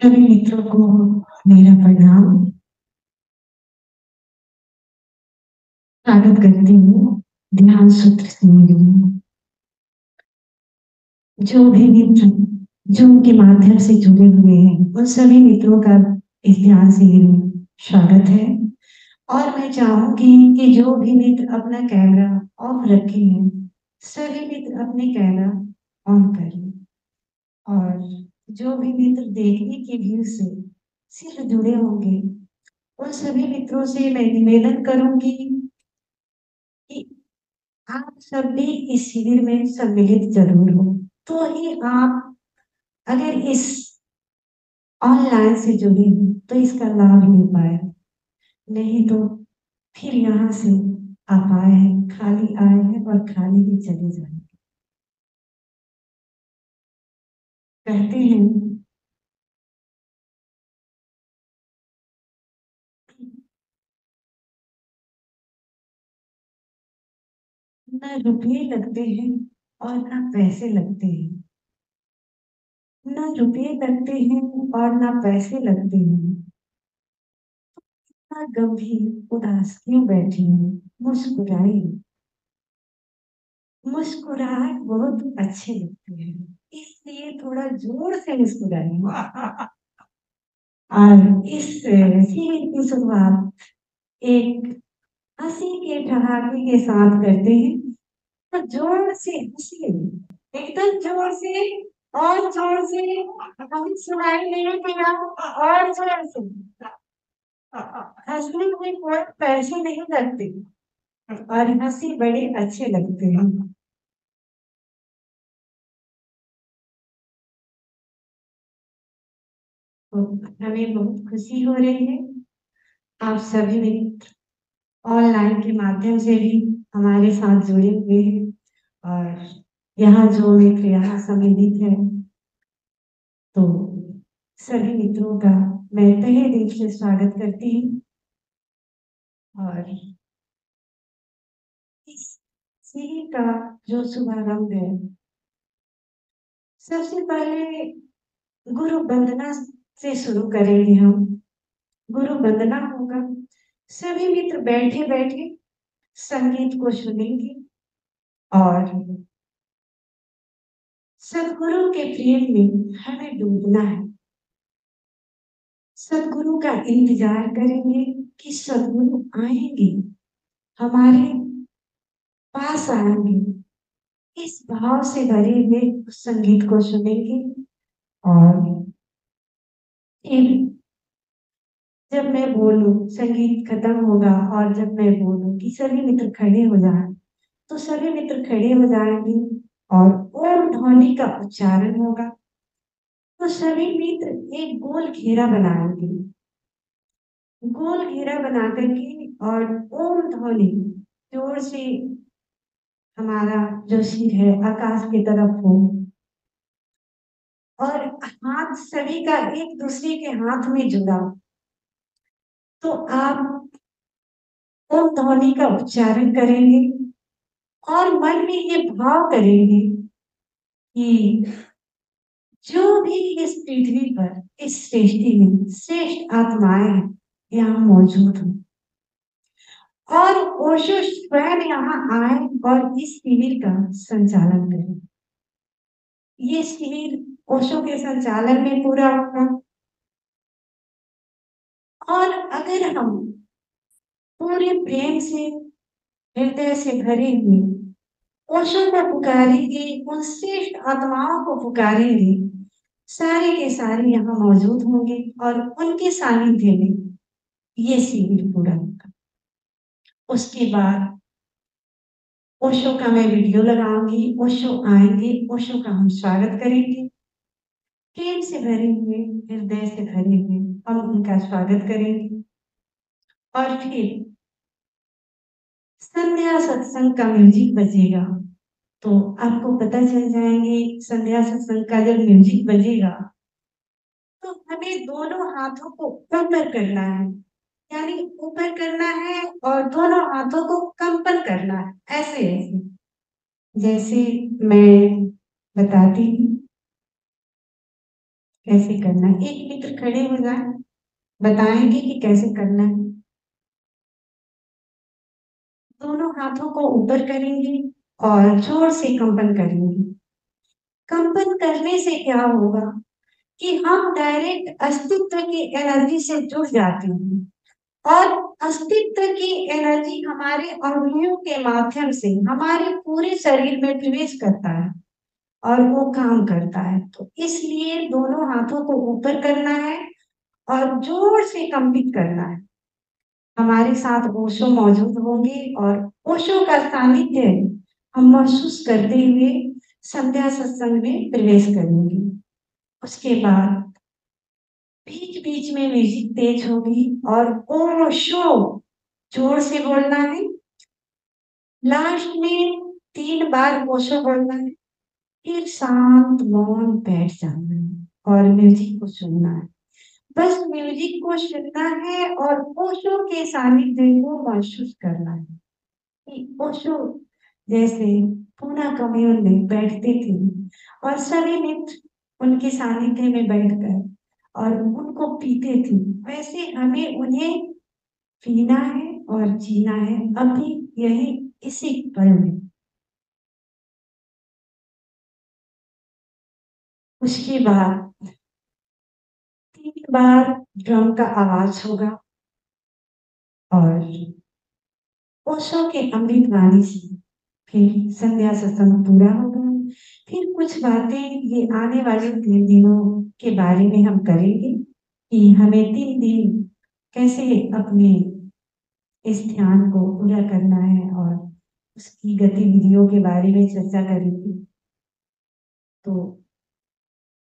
सभी मित्रों को मेरा प्रणाम। स्वागत करती हूँ ध्यान सूत्र सीरीज में। जो भी मित्र जूम के माध्यम से जुड़े हुए हैं उन सभी मित्रों का इस ध्यान शिविर में स्वागत है। और मैं चाहूंगी कि जो भी मित्र अपना कैमरा ऑफ रखे हैं सभी मित्र अपने कैमरा ऑन करें। और जो भी मित्र देखने की व्यू से सिर्फ जुड़े होंगे उन सभी मित्रों से मैं निवेदन करूंगी कि आप सब भी इस शिविर में सम्मिलित जरूर हो, तो ही आप अगर इस ऑनलाइन से जुड़े हो तो इसका लाभ ले पाए। नहीं तो फिर यहाँ से आप आए हैं, खाली आए हैं और खाली ही चले जाएंगे। कहते हैं न रुपये लगते हैं और न पैसे लगते हैं, न रुपये लगते हैं और न पैसे लगते हैं। इतना गंभीर उदास क्यों बैठी हूँ, मुस्कुराई। मुस्कुराहट बहुत अच्छे लगते हैं, इसलिए थोड़ा जोर से मुस्कुराइए। और इस शिविर की शुरुआत एक हंसी के ठहाके के साथ करते हैं। तो जोर से हंसिए, एकदम जोर से, और जोर से। हम सुनाई नहीं दिया, और जोर से। हंसने में कोई पैसे नहीं लगते और हंसी बड़े अच्छे लगते हैं। तो हमें बहुत खुशी हो रही है, आप सभी मित्र ऑनलाइन के माध्यम से भी हमारे साथ जुड़े हुए हैं। और यहाँ जो मित्र यहाँ सम्मिलित है, तो सभी मित्रों का मैं तहे दिल से स्वागत करती हूँ। और इस सीरीज का जो शुभारंभ है, सबसे पहले गुरु वंदना से शुरू करेंगे हम। गुरु वंदना होगा, सभी मित्र बैठे बैठे संगीत को सुनेंगे और सदगुरु के प्रेम में हमें डूबना है। सदगुरु का इंतजार करेंगे कि सदगुरु आएंगे, हमारे पास आएंगे। इस भाव से भरे हुए उस संगीत को सुनेंगे। और फिर जब मैं बोलूं संगीत खत्म होगा और जब मैं बोलूं कि सभी मित्र खड़े हो जाएं, तो सभी मित्र खड़े हो जाएंगे और ओम ध्वनि का उच्चारण होगा। तो सभी मित्र एक गोल घेरा बनाएंगे, गोल घेरा बना करके, और ओम ध्वनि जोर से हमारा जो सिर है आकाश की तरफ हो, और हाथ सभी का एक दूसरे के हाथ में जुड़ा। तो आप ओम ध्वनि का उच्चारण करेंगे और मन में ये भाव करेंगे कि जो भी इस पृथ्वी पर, इस सृष्टि में श्रेष्ठ आत्माएं हैं यहाँ मौजूद हो, और ओशो स्वयं यहाँ आए और इस शिविर का संचालन करें। ये शिविर ओशो के संचालन में पूरा होगा। और अगर हम पूरे प्रेम से, हृदय से भरे हुए ओशो को पुकारेंगे, उन श्रेष्ठ आत्माओं को पुकारेंगे, सारे के सारे यहाँ मौजूद होंगे और उनके सानिध्य में ये शिविर पूरा होगा। उसके बाद ओशो का मैं वीडियो लगाऊंगी, ओशो आएंगे, ओशो का हम स्वागत करेंगे, प्रेम से भरे हुए, हृदय से भरे हुए हम उनका स्वागत करेंगे। और फिर संध्या सत्संग का म्यूजिक बजेगा, तो आपको पता चल जाएंगे संध्या सत्संग का जब म्यूजिक बजेगा तो हमें दोनों हाथों को ऊपर करना है, यानी ऊपर करना है और दोनों हाथों को कंपन करना है, ऐसे ऐसे। जैसे मैं बताती हूँ, कैसे करना है। एक मित्र खड़े हो जाए, बताएंगे कि कैसे करना है। दोनों हाथों को ऊपर करेंगे और जोर से कंपन करेंगे। कंपन करने से क्या होगा कि हम डायरेक्ट अस्तित्व की एनर्जी से जुड़ जाते हैं और अस्तित्व की एनर्जी हमारे अंगुलियों के माध्यम से हमारे पूरे शरीर में प्रवेश करता है और वो काम करता है। तो इसलिए दोनों हाथों को ऊपर करना है और जोर से कंपित करना है। हमारे साथ ओशो मौजूद होंगे और ओशो का सानिध्य हम महसूस करते हुए संध्या सत्संग में प्रवेश करेंगे। उसके बाद बीच बीच में म्यूजिक तेज होगी और ओशो जोर से बोलना है। लास्ट में 3 बार ओशो बोलना है, फिर शांत मौन बैठ जाना है और म्यूजिक को सुनना है। बस म्यूजिक को सुनना है और ओशो के सानिध्य को महसूस करना है कि ओशो जैसे पूना कम्यून में बैठते थे और सभी मित्र उनके सानिध्य में बैठकर और उनको पीते थे, वैसे हमें उन्हें पीना है और जीना है अभी यही इसी पल में। उसके बाद 3 बार ड्रम का आवाज होगा और ओशो के अमृत वाणी से फिर संध्या सत्संग पूरा होगा। फिर कुछ बातें ये आने वाले 3 दिनों के बारे में हम करेंगे कि हमें 3 दिन कैसे अपने इस ध्यान को पूरा करना है और उसकी गतिविधियों के बारे में चर्चा करेंगे। तो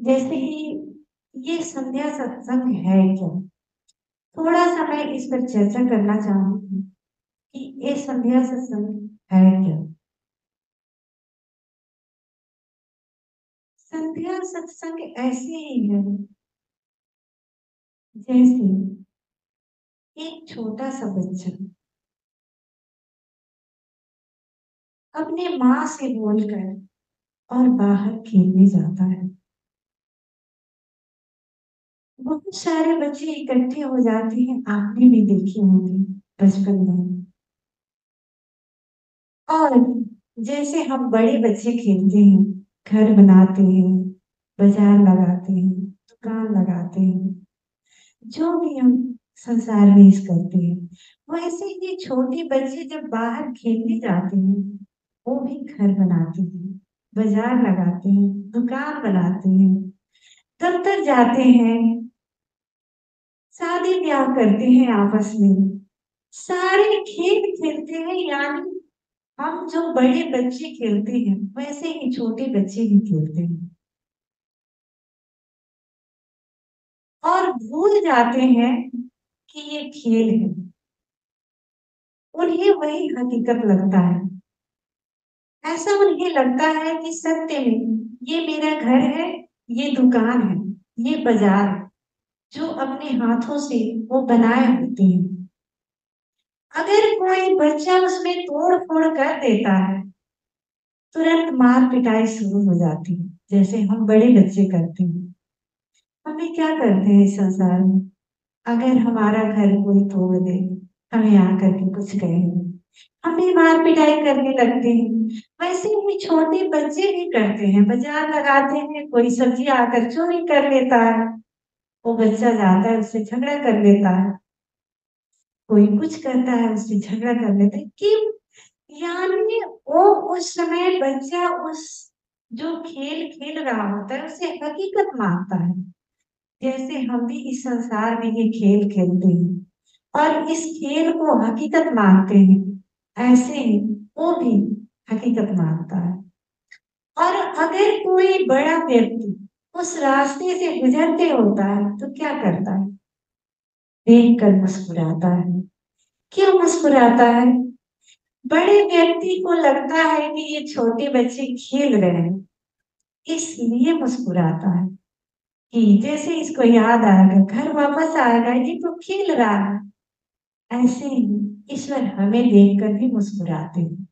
जैसे ही ये संध्या सत्संग है क्या, थोड़ा सा मैं इस पर चर्चा करना चाहूंगी कि ये संध्या सत्संग है क्या। संध्या सत्संग ऐसे ही है जैसे एक छोटा सा बच्चा अपने माँ से बोलकर और बाहर खेलने जाता है। बहुत सारे बच्चे इकट्ठे हो जाते हैं, आपने भी देखे होंगे बचपन में। और जैसे हम बड़े बच्चे खेलते हैं, घर बनाते हैं, बाजार लगाते हैं, दुकान लगाते हैं, जो भी हम संसार में इस करते हैं, वैसे ही छोटे बच्चे जब बाहर खेलने जाते हैं वो भी घर बनाते हैं, बाजार लगाते हैं, दुकान बनाते हैं, दफ्तर जाते हैं, शादी ब्याह करते हैं आपस में, सारे खेल खेलते हैं। यानी हम जो बड़े बच्चे खेलते हैं वैसे ही छोटे बच्चे भी खेलते हैं और भूल जाते हैं कि ये खेल है। उन्हें वही हकीकत लगता है। ऐसा उन्हें लगता है कि सत्य में ये मेरा घर है, ये दुकान है, ये बाजार है, जो अपने हाथों से वो बनाए होते हैं। अगर कोई बच्चा उसमें तोड़ फोड़ कर देता है, तुरंत मार पिटाई शुरू हो जाती है, जैसे हम बड़े बच्चे करते हैं। हमें क्या करते हैं इस संसार में, अगर हमारा घर कोई तोड़ दे, हमें आकर के कुछ कहे, हमें मार पिटाई करने लगते हैं। वैसे ही छोटे बच्चे भी करते हैं, बाजार लगाते हैं, कोई सब्जी आकर चोरी कर लेता है, वो बच्चा जाता है उससे झगड़ा कर लेता है, कोई कुछ करता है उससे झगड़ा कर लेता है। क्यों? यानी वो उस समय बच्चा उस जो खेल खेल रहा होता है उसे हकीकत मानता है। जैसे हम भी इस संसार में ये खेल खेलते हैं और इस खेल को हकीकत मानते हैं, ऐसे ही वो भी हकीकत मानता है। और अगर कोई बड़ा व्यक्ति उस रास्ते से गुजरते होता है तो क्या करता है, देख कर मुस्कुराता है। क्यों मुस्कुराता है? बड़े व्यक्ति को लगता है कि ये छोटे बच्चे खेल रहे हैं, इसलिए मुस्कुराता है कि जैसे इसको याद आएगा, घर वापस आएगा, ये तो खेल रहा है। ऐसे ही ईश्वर हमें देखकर भी मुस्कुराते हैं।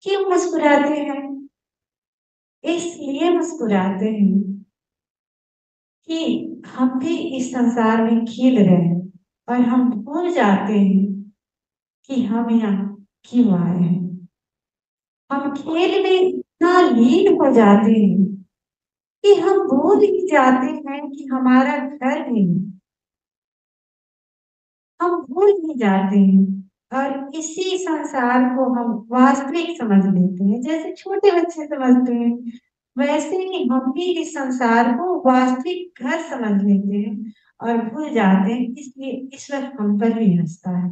क्यों मुस्कुराते हैं? इसलिए मुस्कुराते हैं कि हम भी इस संसार में खेल रहे हैं और हम भूल जाते हैं कि हम यहाँ क्यों आए हैं। हम खेल में इतना लीन हो जाते हैं कि हम भूल ही जाते हैं कि हमारा घर नहीं। हम भूल ही जाते हैं और इसी संसार को हम वास्तविक समझ लेते हैं, जैसे छोटे बच्चे समझते हैं वैसे ही हम भी इस संसार को वास्तविक घर समझ लेते हैं और भूल जाते हैं, इसलिए ईश्वर हम पर भी हंसता है।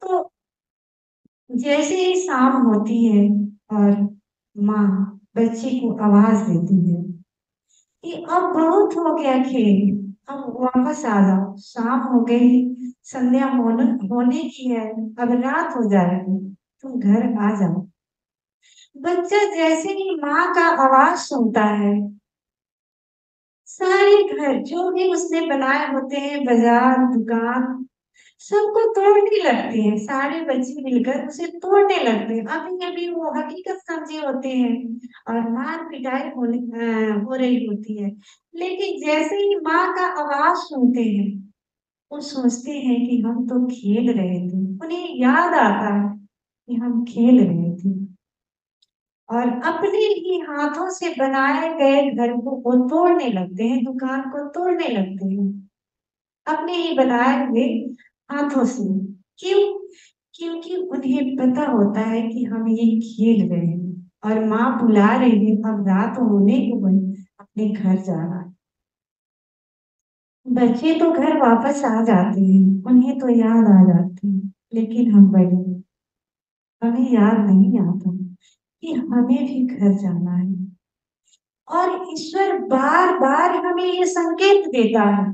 तो जैसे ही शाम होती है और माँ बच्चे को आवाज देती है कि अब बहुत हो गया खेल, अब वापस आ जाओ, शाम हो गई, संध्या होने की है, अब रात हो जाएगी, तुम घर आ जाओ। बच्चा जैसे ही माँ का आवाज सुनता है, सारे घर जो भी उसने बनाए होते हैं, बाजार दुकान, सबको तोड़ने लगते हैं। सारे बच्चे मिलकर उसे तोड़ने लगते हैं। अभी अभी वो हकीकत समझे होते हैं और मार पिटाई हो रही होती है, लेकिन जैसे ही माँ का आवाज सुनते हैं वो सोचते हैं कि हम तो खेल रहे थे। उन्हें याद आता है कि हम खेल रहे थे और अपने ही हाथों से बनाए गए घर को वो तोड़ने लगते हैं, दुकान को तोड़ने लगते हैं अपने ही बनाए हुए हाथों से। क्यों? क्योंकि उन्हें पता होता है कि हम ये खेल रहे हैं और माँ बुला रही है, अब रात होने को बन, अपने घर जाना है। बच्चे तो घर वापस आ जाते हैं, उन्हें तो याद आ जाती है, लेकिन हम बड़े, हमें याद नहीं आता कि हमें भी घर जाना है। और ईश्वर बार बार हमें ये संकेत देता है,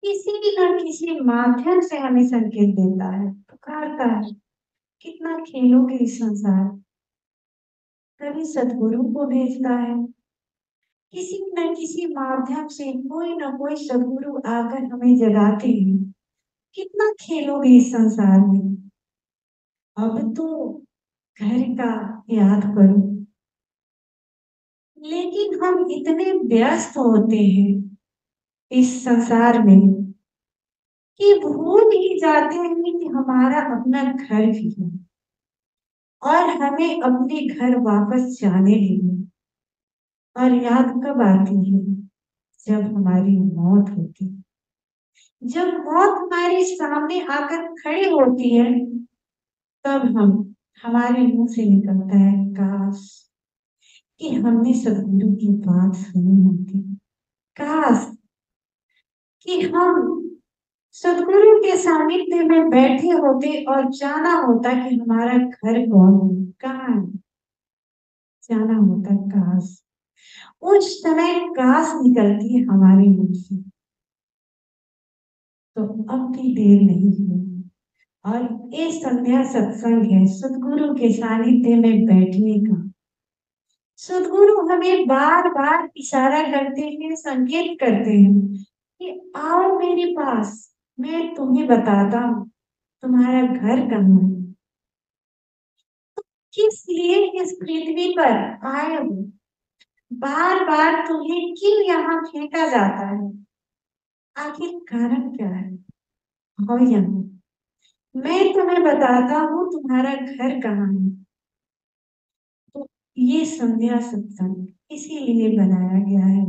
किसी न किसी माध्यम से हमें संकेत देता है, पुकारता है। कितना खेलोगे इस संसार, कभी सदगुरु को भेजता है, किसी न किसी माध्यम से कोई न कोई सदगुरु आकर हमें जगाते हैं। कितना खेलोगे इस संसार में, अब तो घर का याद करो। लेकिन हम इतने व्यस्त होते हैं इस संसार में कि भूल ही जाते हैं कि हमारा अपना घर भी है और हमें अपने घर वापस जाने भी है। और याद कब आती है? जब हमारी मौत होती है। जब मौत हमारे सामने आकर खड़ी होती है, तब हम हमारे मुंह से निकलता है, काश कि हमने सदगुरु की बात सुनी होती, काश कि हम सदगुरु के सानिध्य में बैठे होते और जाना होता कि हमारा घर कौन है, कहाँ है, जाना होता। काश उस समय काश निकलती है हमारे मुंह से, तो अब भी देर नहीं हुई। और ये संध्या सत्संग है सदगुरु के सानिध्य में बैठने का। सदगुरु हमें बार बार इशारा करते हैं, संकेत करते हैं कि आओ मेरे पास, मैं तुम्हें बताता हूँ तुम्हारा घर कहाँ है, किस लिए इस पृथ्वी पर आए हो, बार बार तुम्हें क्यों यहाँ फेंका जाता है, आखिर कारण क्या है, हो यहाँ, मैं तुम्हें बताता हूँ तुम्हारा घर कहाँ है। तो ये संध्या सत्संग इसीलिए बनाया गया है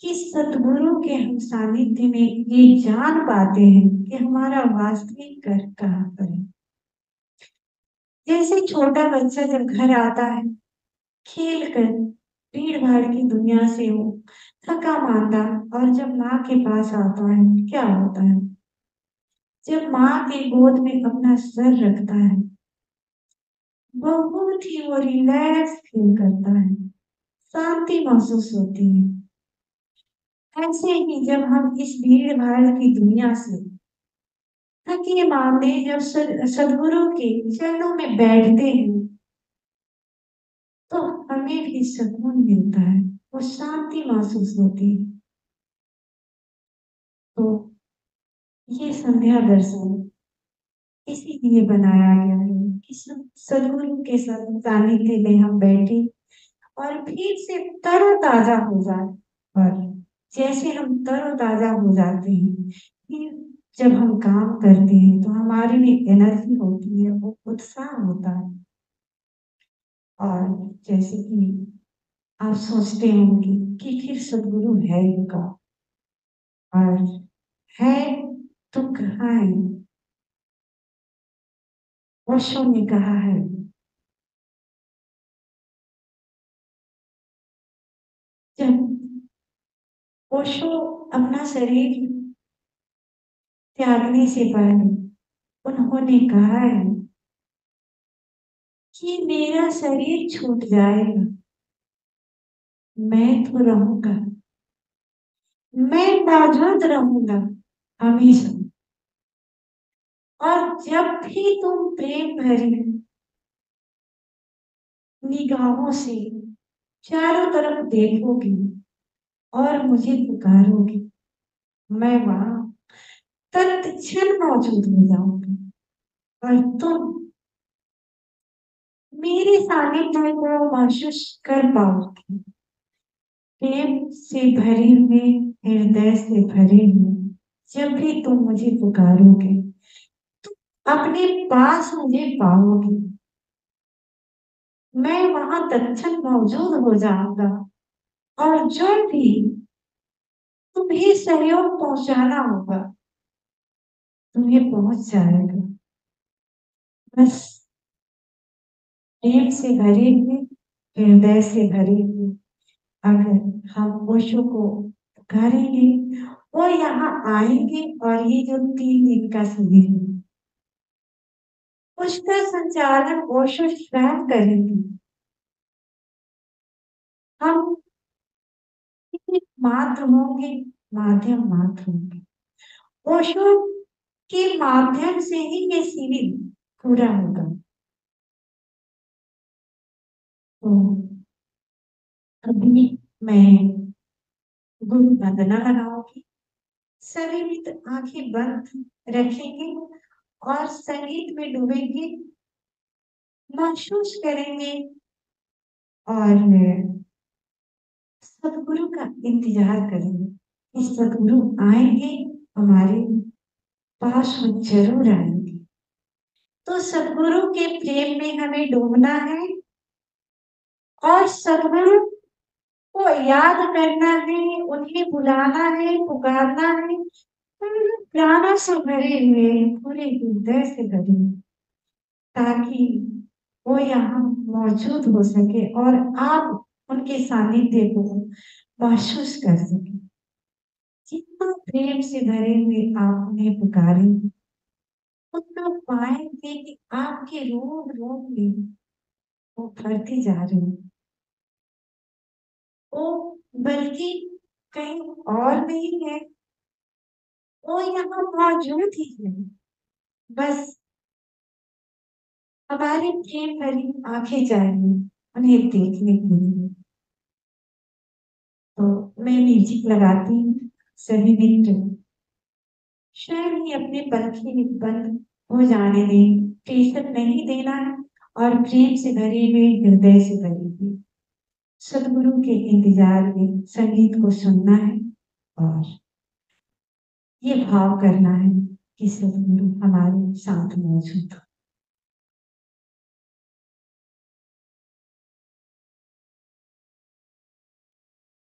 कि सतगुरु के हम सानिध्य में ये जान पाते हैं कि हमारा वास्तविक घर कहाँ पर है। जैसे छोटा बच्चा जब घर आता है, खेल कर भीड़ भाड़ की दुनिया से वो थका मांदा, और जब माँ के पास आता है क्या होता है, जब माँ के गोद में अपना सर रखता है, बहुत ही वो रिलैक्स फील करता है, शांति महसूस होती है। ऐसे ही जब हम इस भीड़ भाड़ की दुनिया से थके मांदे जब सदगुरु के चरणों में बैठते हैं, तो हमें भी सुकून मिलता है, वो शांति महसूस होती है। तो ये संध्या दर्शन इसीलिए बनाया गया है कि सदगुरु के सानिध्य में हम बैठे और फिर से तरोताजा हो जाए। और जैसे हम तरोताजा हो जाते हैं, फिर जब हम काम करते हैं तो हमारे में एनर्जी होती है, वो उत्साह होता है। और जैसे कि आप सोचते होंगे कि फिर सदगुरु है ही कहाँ, और है तो कहाँ है। ओशो ने कहा है, जब ओशो अपना शरीर त्यागने से पहले उन्होंने कहा है कि मेरा शरीर छूट जाएगा, मैं तो रहूंगा, मैं मौजूद रहूंगा हमेशा। और जब भी तुम प्रेम भरी निगाहों से चारों तरफ देखोगे और मुझे पुकारोगे, मैं वहां तत्क्षण मौजूद हो जाऊंगी। और तुम मेरे सानिध्य को महसूस कर पाओगे। प्रेम से भरे हुए, हृदय से भरे हुए, जब भी तुम मुझे पुकारोगे, अपने पास मुझे पाओगे, मैं वहां तत्क्षण मौजूद हो जाऊंगा। और जो भी तुम्हें सहयोग पहुंचाना होगा, तुम्हें पहुंच जाएगा। बस प्रेम से भरे हुए, हृदय से भरे हुए, अगर हम ओशो को पुकारेंगे, वो यहाँ आएंगे। और ये जो 3 दिन का शिविर है, उसका संचालन ओशो स्वयं करेंगे। हम मात्र होंगे, माध्यम मात्र होंगे। ओशो के माध्यम से ही ये शिविर पूरा होगा। तो अभी मैं गुरु वंदना लगाऊंगी। सभी मित्र आंखें बंद रखेंगे और संगीत में डूबेंगे, महसूस करेंगे और सदगुरु का इंतजार करेंगे कि सदगुरु आएंगे हमारे पास, वो जरूर आएंगे। तो सदगुरु के प्रेम में हमें डूबना है और सदगुरु को याद करना है, उन्हें बुलाना है, पुकारना है, प्राणों से भरे हुए, पूरे हृदय से भरे हुए, ताकि वो यहाँ मौजूद हो सके और आप उनके सानिध्य को महसूस कर सके। जितना प्रेम से भरे हुए आप उन्हें पुकारेंगे, उतना पाएंगे कि आपके रोम रोम में वो भरती जा रही है। वो बल्कि कहीं और नहीं है, वो यहाँ मौजूद ही है। बस हमारी प्रेम भरी आंखें चाहिए उन्हें देखने के लिए। तो मैं म्यूजिक लगाती हूँ, सभी मित्र शायद ही अपने पंखे बंद हो जाने दें, प्रेशर नहीं देना है और प्रेम से भरे हुए, हृदय से भरे हुए सदगुरु के इंतजार में संगीत को सुनना है और ये भाव करना है कि सदगुरु हमारे साथ मौजूद हो।